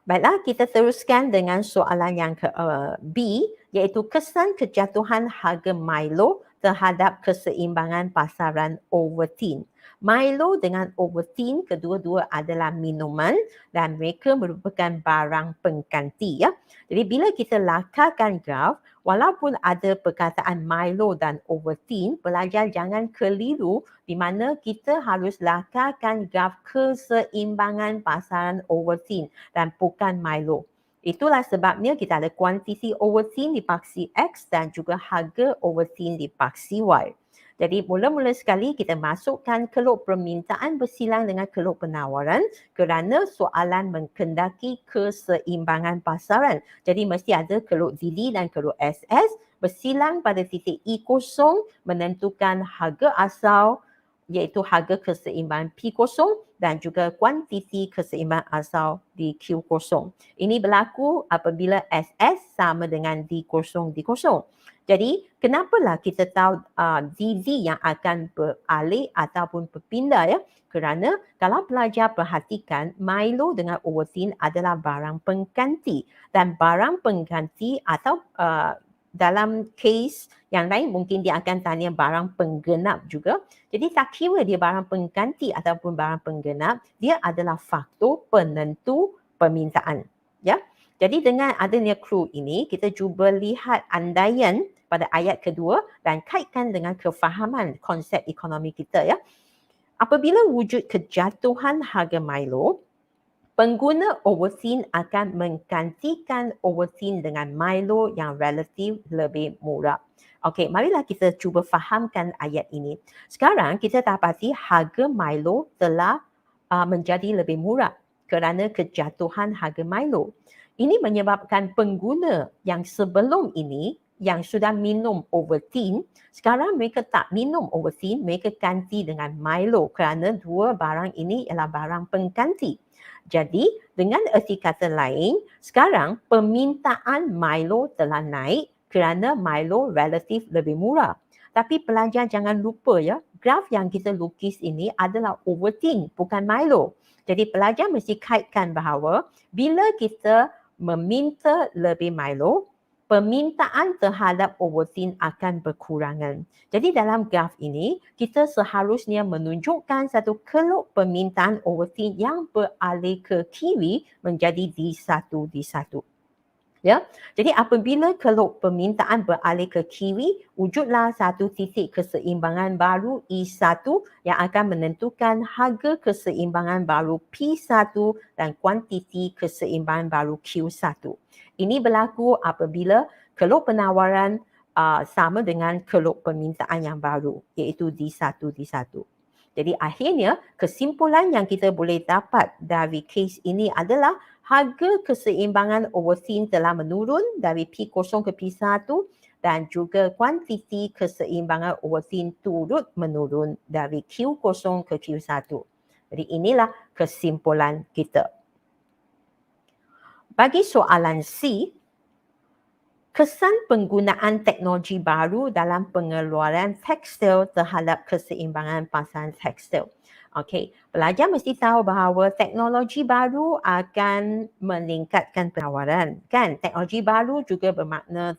Baiklah, kita teruskan dengan soalan yang B, iaitu kesan kejatuhan harga Milo terhadap keseimbangan pasaran Ovaltine. Milo dengan Ovaltine kedua-dua adalah minuman dan mereka merupakan barang pengganti ya. Jadi bila kita lakarkan graf, walaupun ada perkataan Milo dan Ovaltine, pelajar jangan keliru di mana kita harus lakarkan graf keseimbangan pasaran Ovaltine dan bukan Milo. Itulah sebabnya kita ada kuantiti Ovaltine di paksi X dan juga harga Ovaltine di paksi Y. Jadi mula-mula sekali kita masukkan keluk permintaan bersilang dengan keluk penawaran kerana soalan menghendaki keseimbangan pasaran. Jadi mesti ada keluk DD dan keluk SS bersilang pada titik E0 menentukan harga asal iaitu harga keseimbangan P0 dan juga kuantiti keseimbangan asal di Q0. Ini berlaku apabila SS sama dengan D0. Jadi kenapalah kita tahu DD yang akan beralih ataupun berpindah ya? Kerana kalau pelajar perhatikan Milo dengan Ovaltine adalah barang pengganti dan barang pengganti atau dalam kes yang lain mungkin dia akan tanya barang penggenap juga. Jadi tak kira dia barang pengganti ataupun barang penggenap, dia adalah faktor penentu permintaan. Ya. Jadi dengan adanya clue ini, kita cuba lihat andaian pada ayat kedua dan kaitkan dengan kefahaman konsep ekonomi kita ya. Apabila wujud kejatuhan harga Milo, pengguna Ovaltine akan menggantikan Ovaltine dengan Milo yang relatif lebih murah. Okey, marilah kita cuba fahamkan ayat ini. Sekarang kita dapati harga Milo telah menjadi lebih murah kerana kejatuhan harga Milo. Ini menyebabkan pengguna yang sebelum ini yang sudah minum Ovaltine, sekarang mereka tak minum Ovaltine, mereka ganti dengan Milo kerana dua barang ini ialah barang pengganti. Jadi, dengan erti kata lain, sekarang permintaan Milo telah naik kerana Milo relatif lebih murah. Tapi pelajar jangan lupa ya, graf yang kita lukis ini adalah Ovaltine, bukan Milo. Jadi pelajar mesti kaitkan bahawa bila kita meminta lebih Milo, permintaan terhadap Ovaltine akan berkurangan. Jadi dalam graf ini, kita seharusnya menunjukkan satu keluk permintaan Ovaltine yang beralih ke kiri menjadi D1, D1. Ya, jadi apabila keluk permintaan beralih ke kiri, wujudlah satu titik keseimbangan baru I1 yang akan menentukan harga keseimbangan baru P1 dan kuantiti keseimbangan baru Q1. Ini berlaku apabila keluk penawaran sama dengan keluk permintaan yang baru, iaitu D1, D1. Jadi akhirnya kesimpulan yang kita boleh dapat dari kes ini adalah harga keseimbangan Ovaltine telah menurun dari P0 ke P1 dan juga kuantiti keseimbangan Ovaltine turut menurun dari Q0 ke Q1. Jadi inilah kesimpulan kita. Bagi soalan C, kesan penggunaan teknologi baru dalam pengeluaran tekstil terhadap keseimbangan pasaran tekstil. Okey, pelajar mesti tahu bahawa teknologi baru akan meningkatkan penawaran, kan? Teknologi baru juga bermakna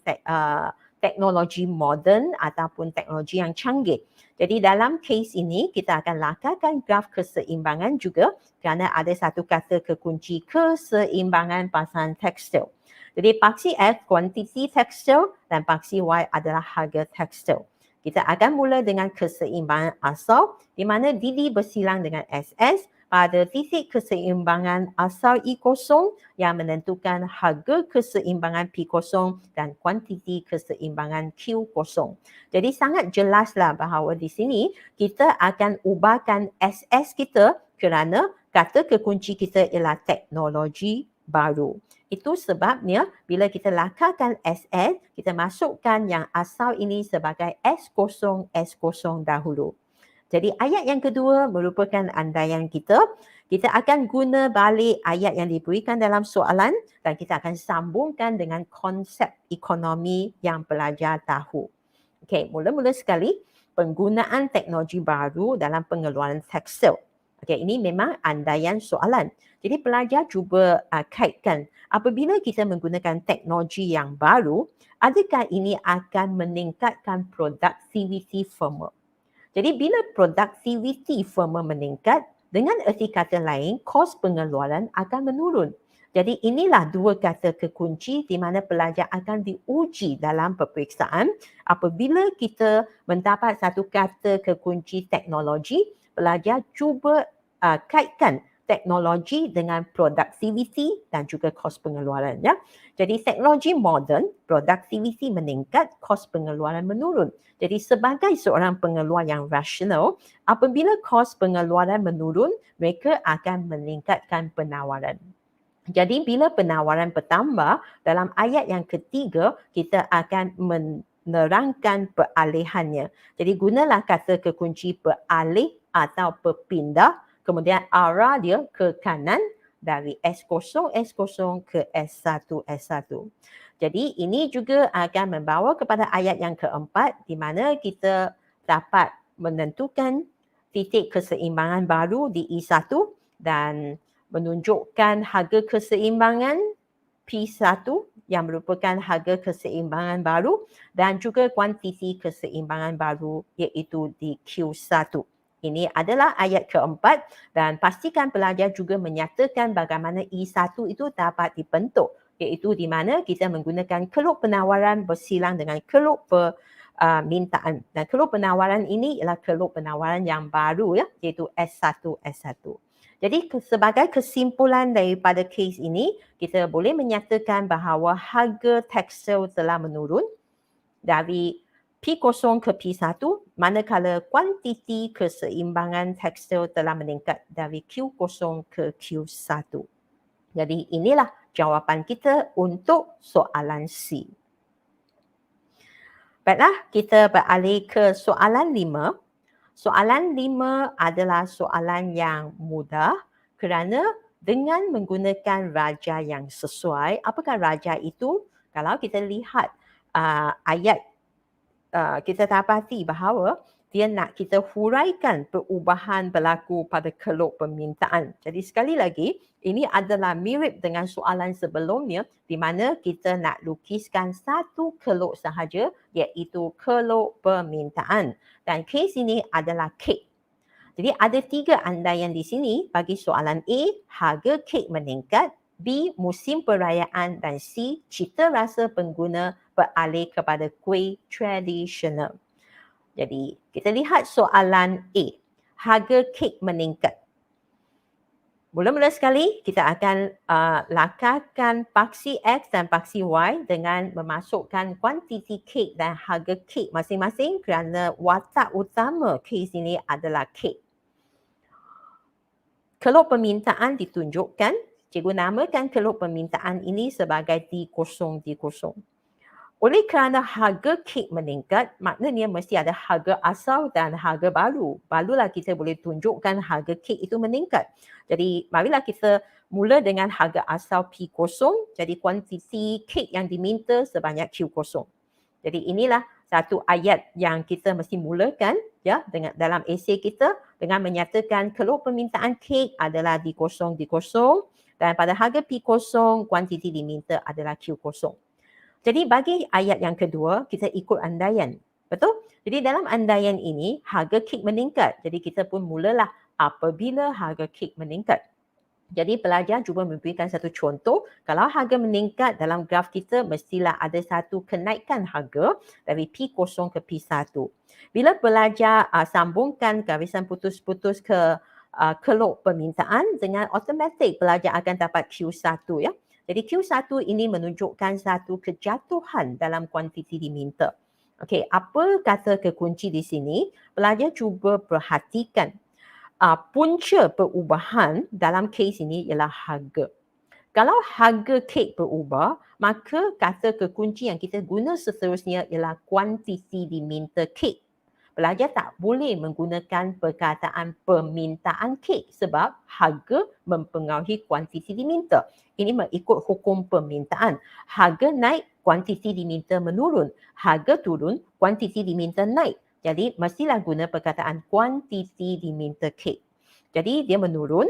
teknologi moden ataupun teknologi yang canggih. Jadi dalam kes ini kita akan lakarkan graf keseimbangan juga kerana ada satu kata kekunci keseimbangan pasaran tekstil. Jadi paksi F kuantiti tekstil dan paksi Y adalah harga tekstil. Kita akan mula dengan keseimbangan asal di mana DD bersilang dengan SS pada titik keseimbangan asal I0 yang menentukan harga keseimbangan P0 dan kuantiti keseimbangan Q0. Jadi sangat jelaslah bahawa di sini kita akan ubahkan SS kita kerana kata kekunci kita ialah teknologi baru. Itu sebabnya bila kita lakarkan SS, kita masukkan yang asal ini sebagai S0, S0 dahulu. Jadi ayat yang kedua merupakan andaian kita. Kita akan guna balik ayat yang diberikan dalam soalan dan kita akan sambungkan dengan konsep ekonomi yang pelajar tahu. Okey, mula-mula sekali penggunaan teknologi baru dalam pengeluaran tekstil. Okey, ini memang andaian soalan. Jadi pelajar cuba kaitkan apabila kita menggunakan teknologi yang baru, adakah ini akan meningkatkan produktiviti firma? Jadi bila produktiviti firma meningkat, dengan erti kata lain, kos pengeluaran akan menurun. Jadi inilah dua kata kekunci di mana pelajar akan diuji dalam peperiksaan. Apabila kita mendapat satu kata kekunci teknologi, pelajar cuba kaitkan teknologi dengan produktiviti dan juga kos pengeluaran. Ya. Jadi teknologi moden, produktiviti meningkat, kos pengeluaran menurun. Jadi sebagai seorang pengeluar yang rasional, apabila kos pengeluaran menurun, mereka akan meningkatkan penawaran. Jadi bila penawaran bertambah, dalam ayat yang ketiga, kita akan menerangkan peralihannya. Jadi gunalah kata kekunci beralih atau berpindah, kemudian arah dia ke kanan dari S0, S0 ke S1, S1. Jadi ini juga akan membawa kepada ayat yang keempat di mana kita dapat menentukan titik keseimbangan baru di I1 dan menunjukkan harga keseimbangan P1 yang merupakan harga keseimbangan baru dan juga kuantiti keseimbangan baru iaitu di Q1. Ini adalah ayat keempat dan pastikan pelajar juga menyatakan bagaimana I1 itu dapat dibentuk, iaitu di mana kita menggunakan keluk penawaran bersilang dengan keluk permintaan. Dan keluk penawaran ini ialah keluk penawaran yang baru ya, iaitu S1, S1. Jadi sebagai kesimpulan daripada kes ini, kita boleh menyatakan bahawa harga tekstil telah menurun dari P0 ke P1 manakala kuantiti keseimbangan tekstil telah meningkat dari Q0 ke Q1. Jadi inilah jawapan kita untuk soalan C. Baiklah, kita beralih ke soalan 5. Soalan 5 adalah soalan yang mudah kerana dengan menggunakan raja yang sesuai. Apakah raja itu? Kalau kita lihat ayat, kita dapati bahawa dia nak kita huraikan perubahan berlaku pada keluk permintaan. Jadi sekali lagi, ini adalah mirip dengan soalan sebelumnya di mana kita nak lukiskan satu keluk sahaja iaitu keluk permintaan. Dan kes ini adalah kek. Jadi ada 3 andaian di sini bagi soalan A, harga kek meningkat, B, musim perayaan dan C, cita rasa pengguna beralih kepada kuih tradisional. Jadi kita lihat soalan A, harga kek meningkat. Mula-mula sekali kita akan lakarkan paksi X dan paksi Y dengan memasukkan kuantiti kek dan harga kek masing-masing kerana watak utama kes ini adalah kek. Keluk permintaan ditunjukkan, cikgu namakan keluk permintaan ini sebagai D0, D0. Oleh kerana harga kek meningkat, maknanya mesti ada harga asal dan harga baru. Barulah kita boleh tunjukkan harga kek itu meningkat. Jadi marilah kita mula dengan harga asal P0, jadi kuantiti kek yang diminta sebanyak Q0. Jadi inilah satu ayat yang kita mesti mulakan ya dengan dalam esei kita dengan menyatakan keluk permintaan kek adalah D0, D0 dan pada harga P0 kuantiti diminta adalah Q0. Jadi bagi ayat yang kedua, kita ikut andaian. Betul? Jadi dalam andaian ini, harga kek meningkat. Jadi kita pun mulalah apabila harga kek meningkat. Jadi pelajar cuba memberikan satu contoh. Kalau harga meningkat dalam graf kita, mestilah ada satu kenaikan harga dari P0 ke P1. Bila pelajar sambungkan garisan putus-putus ke keluk permintaan, dengan automatik pelajar akan dapat Q1 ya. Jadi Q1 ini menunjukkan satu kejatuhan dalam kuantiti diminta. Okey, apa kata kekunci di sini? Pelajar cuba perhatikan punca perubahan dalam kes ini ialah harga. Kalau harga kek berubah, maka kata kekunci yang kita guna seterusnya ialah kuantiti diminta kek. Pelajar tak boleh menggunakan perkataan permintaan kek sebab harga mempengaruhi kuantiti diminta. Ini mengikut hukum permintaan. Harga naik, kuantiti diminta menurun. Harga turun, kuantiti diminta naik. Jadi mestilah guna perkataan kuantiti diminta kek. Jadi dia menurun.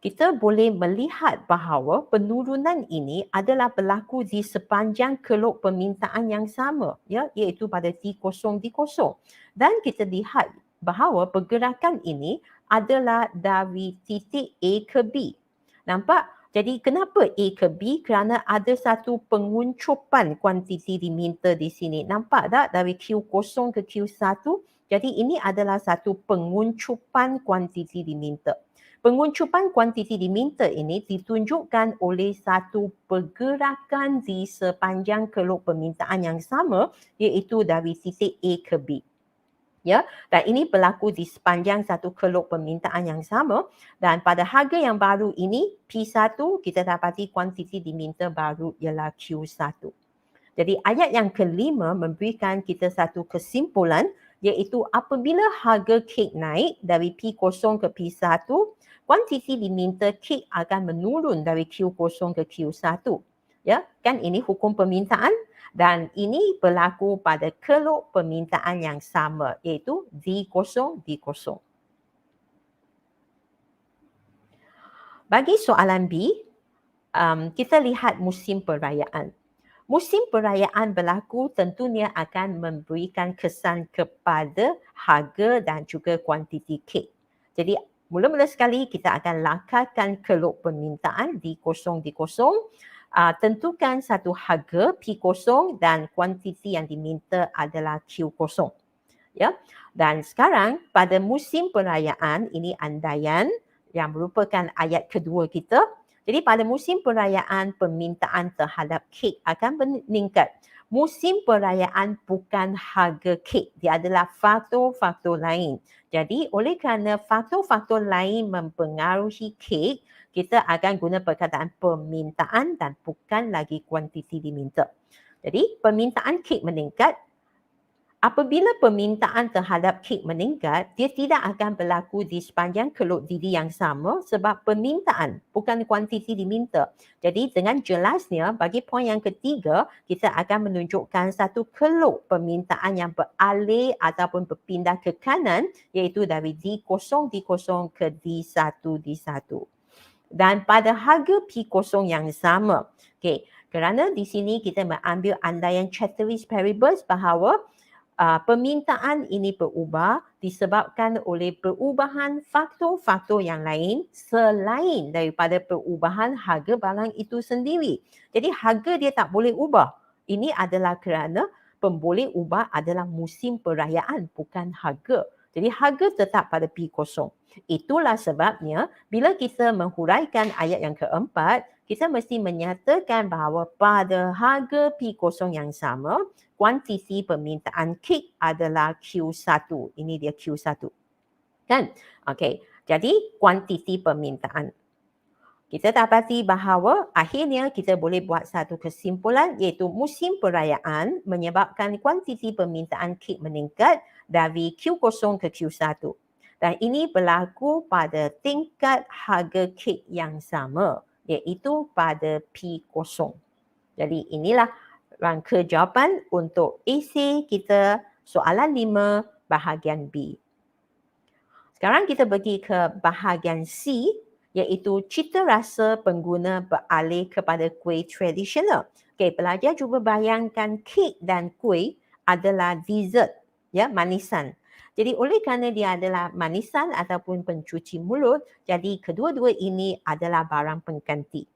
Kita boleh melihat bahawa penurunan ini adalah berlaku di sepanjang keluk permintaan yang sama, ya, iaitu pada D0, D0. Dan kita lihat bahawa pergerakan ini adalah dari titik A ke B. Nampak? Jadi kenapa A ke B? Kerana ada satu penguncupan kuantiti diminta di sini. Nampak tak dari Q0 ke Q1? Jadi ini adalah satu penguncupan kuantiti diminta. Penguncupan kuantiti diminta ini ditunjukkan oleh satu pergerakan di sepanjang keluk permintaan yang sama iaitu dari titik A ke B. Ya, dan ini berlaku di sepanjang satu keluk permintaan yang sama dan pada harga yang baru ini P1 kita dapati kuantiti diminta baru ialah Q1. Jadi ayat yang kelima memberikan kita satu kesimpulan iaitu apabila harga kek naik dari P0 ke P1, kuantiti diminta kek akan menurun dari Q0 ke Q1. Ya, kan ini hukum permintaan dan ini berlaku pada keluk permintaan yang sama iaitu D0, D0. Bagi soalan B, kita lihat musim perayaan. Musim perayaan berlaku tentunya akan memberikan kesan kepada harga dan juga kuantiti kek. Jadi mula-mula sekali kita akan lakarkan keluk permintaan D0, D0. Tentukan satu harga P0 dan kuantiti yang diminta adalah Q0. Ya. Dan sekarang pada musim perayaan ini andaian yang merupakan ayat kedua kita. Jadi pada musim perayaan permintaan terhadap kek akan meningkat. Musim perayaan bukan harga kek, dia adalah faktor-faktor lain. Jadi oleh kerana faktor-faktor lain mempengaruhi kek, kita akan guna perkataan permintaan dan bukan lagi kuantiti diminta. Jadi permintaan kek meningkat Apabila permintaan terhadap kek meningkat, dia tidak akan berlaku di sepanjang keluk didi yang sama sebab permintaan, bukan kuantiti diminta. Jadi dengan jelasnya, bagi poin yang ketiga, kita akan menunjukkan satu keluk permintaan yang beralih ataupun berpindah ke kanan, iaitu dari D0 ke D1. Dan pada harga P0 yang sama. Okey, kerana di sini kita mengambil andaian ceteris paribus bahawa permintaan ini berubah disebabkan oleh perubahan faktor-faktor yang lain selain daripada perubahan harga barang itu sendiri. Jadi harga dia tak boleh ubah. Ini adalah kerana pemboleh ubah adalah musim perayaan, bukan harga. Jadi harga tetap pada P0. Itulah sebabnya bila kita menghuraikan ayat yang keempat, kita mesti menyatakan bahawa pada harga P0 yang sama, kuantiti permintaan kek adalah Q1. Ini dia Q1. Kan? Okey. Jadi kuantiti permintaan. Kita dapati bahawa akhirnya kita boleh buat satu kesimpulan iaitu musim perayaan menyebabkan kuantiti permintaan kek meningkat dari Q0 ke Q1. Dan ini berlaku pada tingkat harga kek yang sama iaitu pada P0. Jadi inilah rangka jawapan untuk esei kita soalan 5 bahagian B. Sekarang kita pergi ke bahagian C iaitu cita rasa pengguna beralih kepada kuih tradisional. Okey, pelajar cuba bayangkan kek dan kuih adalah dessert, ya, manisan. Jadi oleh kerana dia adalah manisan ataupun pencuci mulut, jadi kedua-dua ini adalah barang pengganti.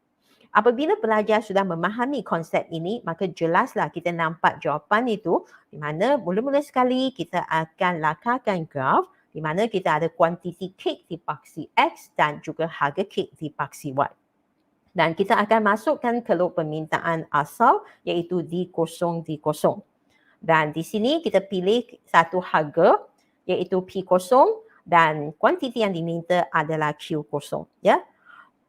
Apabila pelajar sudah memahami konsep ini, maka jelaslah kita nampak jawapan itu di mana mula-mula sekali kita akan lakarkan graf di mana kita ada kuantiti kek dipaksi X dan juga harga kek dipaksi Y. Dan kita akan masukkan keluk permintaan asal iaitu D0. Dan di sini kita pilih satu harga iaitu P0 dan kuantiti yang diminta adalah Q0. Ya?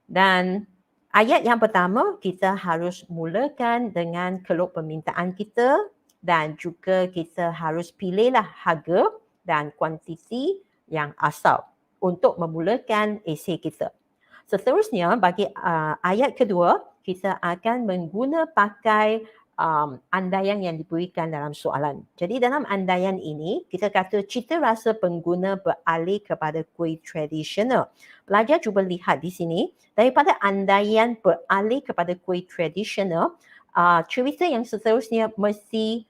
Dan ayat yang pertama, kita harus mulakan dengan keluk permintaan kita dan juga kita harus pilihlah harga dan kuantiti yang asal untuk memulakan esei kita. Seterusnya, bagi ayat kedua, kita akan pakai andaian yang diberikan dalam soalan. Jadi dalam andaian ini, kita kata cita rasa pengguna beralih kepada kuih tradisional. Pelajar cuba lihat di sini, daripada andaian beralih kepada kuih tradisional, cerita yang seterusnya mesti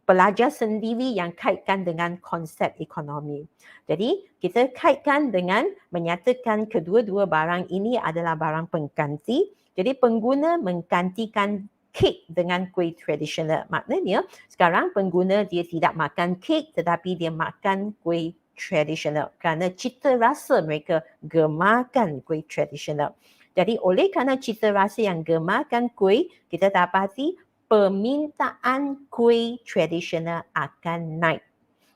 pelajar sendiri yang kaitkan dengan konsep ekonomi. Jadi kita kaitkan dengan menyatakan kedua-dua barang ini adalah barang pengganti. Jadi pengguna menggantikan kek dengan kuih tradisional. Maknanya sekarang pengguna dia tidak makan kek tetapi dia makan kuih tradisional kerana cita rasa mereka gemakan kuih tradisional. Jadi oleh kerana cita rasa yang gemakan kuih, kita dapati permintaan kuih tradisional akan naik.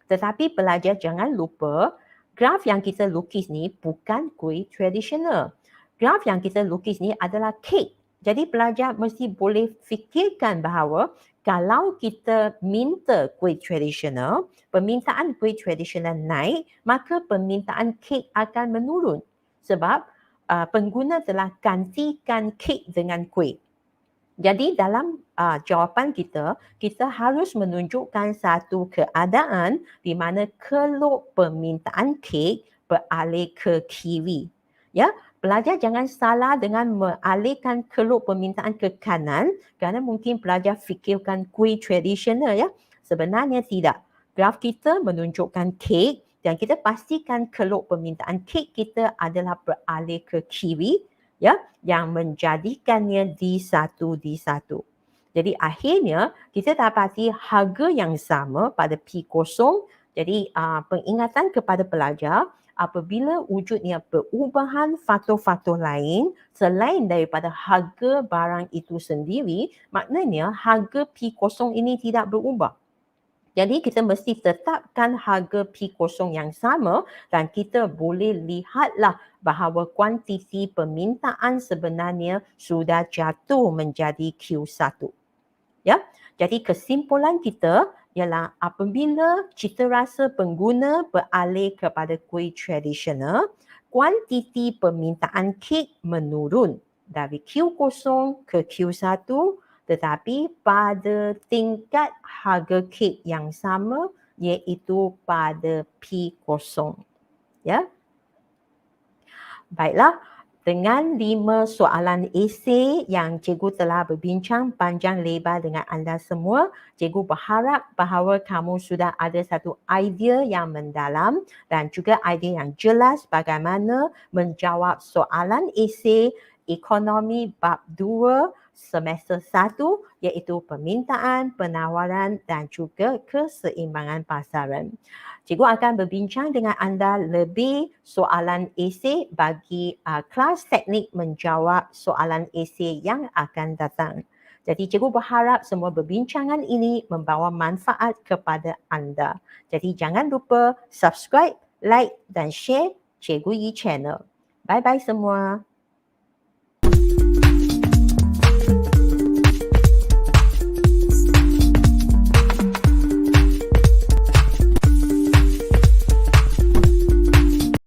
Tetapi pelajar jangan lupa, graf yang kita lukis ni bukan kuih tradisional. Graf yang kita lukis ni adalah kek. Jadi pelajar mesti boleh fikirkan bahawa kalau kita minta kuih tradisional, permintaan kuih tradisional naik, maka permintaan kek akan menurun. Sebab pengguna telah gantikan kek dengan kuih. Jadi dalam jawapan kita, kita harus menunjukkan satu keadaan di mana keluk permintaan kek beralih ke kiri. Ya, pelajar jangan salah dengan mengalihkan keluk permintaan ke kanan kerana mungkin pelajar fikirkan kuih tradisional, ya. Sebenarnya tidak. Graf kita menunjukkan kek dan kita pastikan keluk permintaan kek kita adalah beralih ke kiri, ya, yang menjadikannya D1. Jadi akhirnya kita dapati harga yang sama pada P0. Jadi pengingatan kepada pelajar, apabila wujudnya perubahan faktor-faktor lain selain daripada harga barang itu sendiri, maknanya harga P0 ini tidak berubah. Jadi kita mesti tetapkan harga P0 yang sama dan kita boleh lihatlah bahawa kuantiti permintaan sebenarnya sudah jatuh menjadi Q1. Ya. Jadi kesimpulan kita ialah apabila citarasa pengguna beralih kepada kuih tradisional, kuantiti permintaan kek menurun dari Q0 ke Q1, tetapi pada tingkat harga kek yang sama, iaitu pada P0. Ya. Baiklah, dengan 5 soalan esei yang cikgu telah berbincang panjang lebar dengan anda semua, cikgu berharap bahawa kamu sudah ada satu idea yang mendalam dan juga idea yang jelas bagaimana menjawab soalan esei ekonomi bab 2 semester 1, iaitu permintaan, penawaran dan juga keseimbangan pasaran. Cikgu akan berbincang dengan anda lebih soalan esei bagi kelas teknik menjawab soalan esei yang akan datang. Jadi cikgu berharap semua perbincangan ini membawa manfaat kepada anda. Jadi jangan lupa subscribe, like dan share Cikgu Yi Channel. Bye-bye semua.